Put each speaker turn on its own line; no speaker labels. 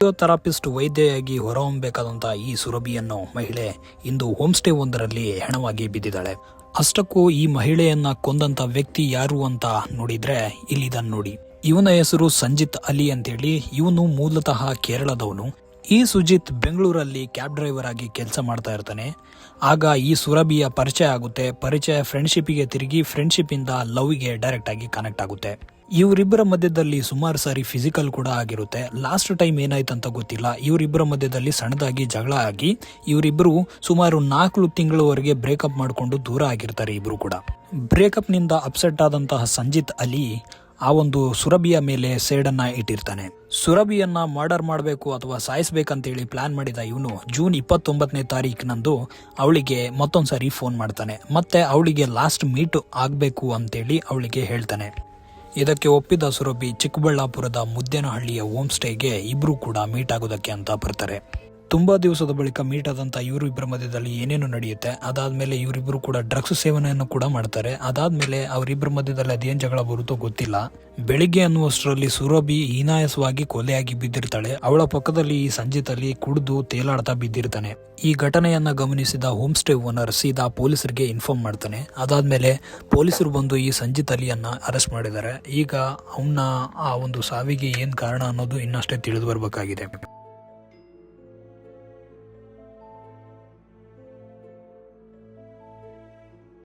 Physiotherapist ವೈದ್ಯೆಯಾಗಿ ಹೊರಹೊಮ್ಮಬೇಕಾದಂತಹ ಈ ಸುರಭಿಯನ್ನು ಮಹಿಳೆ ಇಂದು home stay ಒಂದರಲ್ಲಿ ಹೆಣವಾಗಿ ಬಿದ್ದಿದ್ದಾಳೆ. ಅಷ್ಟಕ್ಕೂ ಈ ಮಹಿಳೆಯನ್ನ ಕೊಂದಂತ ವ್ಯಕ್ತಿ ಯಾರು ಅಂತ ನೋಡಿದ್ರೆ ಇಲ್ಲಿದನ್ ನೋಡಿ. ಇವನ ಹೆಸರು ಸಂಜಿತ್ ಅಲಿ ಅಂತೇಳಿ. ಇವನು ಮೂಲತಃ ಕೇರಳದವನು. ಈ ಸುಜಿತ್ ಬೆಂಗಳೂರಲ್ಲಿ ಕ್ಯಾಬ್ ಡ್ರೈವರ್ ಆಗಿ ಕೆಲಸ ಮಾಡ್ತಾ ಇರ್ತಾನೆ. ಆಗ ಈ ಸುರಭಿಯ ಪರಿಚಯ ಆಗುತ್ತೆ. ಪರಿಚಯ ಫ್ರೆಂಡ್ಶಿಪ್ಗೆ ತಿರುಗಿ ಫ್ರೆಂಡ್ಶಿಪ್ ಇಂದ ಲವ್ಗೆ ಡೈರೆಕ್ಟ್ ಆಗಿ ಕನೆಕ್ಟ್ ಆಗುತ್ತೆ. ಇವರಿಬ್ಬರ ಮಧ್ಯದಲ್ಲಿ ಸುಮಾರು ಸಾರಿ ಫಿಸಿಕಲ್ ಕೂಡ ಆಗಿರುತ್ತೆ. ಲಾಸ್ಟ್ ಟೈಮ್ ಏನಾಯ್ತು ಅಂತ ಗೊತ್ತಿಲ್ಲ. ಇವರಿಬ್ಬರ ಮಧ್ಯದಲ್ಲಿ ಸಣ್ಣದಾಗಿ ಜಗಳ ಆಗಿ ಇವರಿಬ್ಬರು ಸುಮಾರು 4 ತಿಂಗಳವರೆಗೆ ಬ್ರೇಕಪ್ ಮಾಡಿಕೊಂಡು ದೂರ ಆಗಿರ್ತಾರೆ. ಇಬ್ರು ಕೂಡ ಬ್ರೇಕಪ್ ನಿಂದ ಅಪ್ಸೆಟ್ ಆದಂತಹ ಸಂಜಿತ್ ಅಲಿ ಆ ಒಂದು ಸುರಭಿಯ ಮೇಲೆ ಸೇಡನ್ನ ಇಟ್ಟಿರ್ತಾನೆ. ಸುರಭಿಯನ್ನ ಮರ್ಡರ್ ಮಾಡಬೇಕು ಅಥವಾ ಸಾಯಿಸಬೇಕಂತೇಳಿ ಪ್ಲಾನ್ ಮಾಡಿದ ಇವನು ಜೂನ್ 29ನೇ ತಾರೀಕಿನಂದು ಅವಳಿಗೆ ಮತ್ತೊಂದ್ಸರಿ ಫೋನ್ ಮಾಡ್ತಾನೆ. ಮತ್ತೆ ಅವಳಿಗೆ ಲಾಸ್ಟ್ ಮೀಟ್ ಆಗ್ಬೇಕು ಅಂತೇಳಿ ಅವಳಿಗೆ ಹೇಳ್ತಾನೆ. ಇದಕ್ಕೆ ಒಪ್ಪಿದ ಸುರಭಿ ಚಿಕ್ಕಬಳ್ಳಾಪುರದ ಮುದ್ದೇನಹಳ್ಳಿಯ ಹೋಮ್ ಸ್ಟೇಗೆ ಇಬ್ರು ಕೂಡ ಮೀಟ್ ಆಗೋದಕ್ಕೆ ಅಂತ ಬರ್ತಾರೆ. ತುಂಬಾ ದಿವಸದ ಬಳಿಕ ಮೀಟ್ ಆದಂತ ಇವರಿಬ್ಬರ ಮಧ್ಯದಲ್ಲಿ ಏನೇನು ನಡೆಯುತ್ತೆ. ಅದಾದ್ಮೇಲೆ ಇವರಿಬ್ರು ಕೂಡ ಡ್ರಗ್ಸ್ ಸೇವನೆಯನ್ನು ಕೂಡ ಮಾಡ್ತಾರೆ. ಅದಾದ್ಮೇಲೆ ಅವರಿಬ್ಬರ ಮಧ್ಯದಲ್ಲಿ ಅದೇನ್ ಜಗಳ ಬರುತ್ತೋ ಗೊತ್ತಿಲ್ಲ. ಬೆಳಿಗ್ಗೆ ಅನ್ನುವಷ್ಟರಲ್ಲಿ ಸುರಭಿ ಹೀನಾಯಸವಾಗಿ ಕೊಲೆಯಾಗಿ ಬಿದ್ದಿರ್ತಾಳೆ. ಅವಳ ಪಕ್ಕದಲ್ಲಿ ಈ ಸಂಜಿತ್ ಅಲಿ ಕುಡಿದು ತೇಲಾಡ್ತಾ ಬಿದ್ದಿರ್ತಾನೆ. ಈ ಘಟನೆಯನ್ನ ಗಮನಿಸಿದ ಹೋಮ್ ಸ್ಟೇ ಓನರ್ ಸೀದಾ ಪೊಲೀಸರಿಗೆ ಇನ್ಫಾರ್ಮ್ ಮಾಡ್ತಾನೆ. ಅದಾದ್ಮೇಲೆ ಪೊಲೀಸರು ಬಂದು ಈ ಸಂಜಿತ್ ಅಲಿಯನ್ನ ಅರೆಸ್ಟ್ ಮಾಡಿದ್ದಾರೆ. ಈಗ ಅವನ ಆ ಒಂದು ಸಾವಿಗೆ ಏನ್ ಕಾರಣ ಅನ್ನೋದು ಇನ್ನಷ್ಟೇ ತಿಳಿದು ಬರ್ಬೇಕಾಗಿದೆ.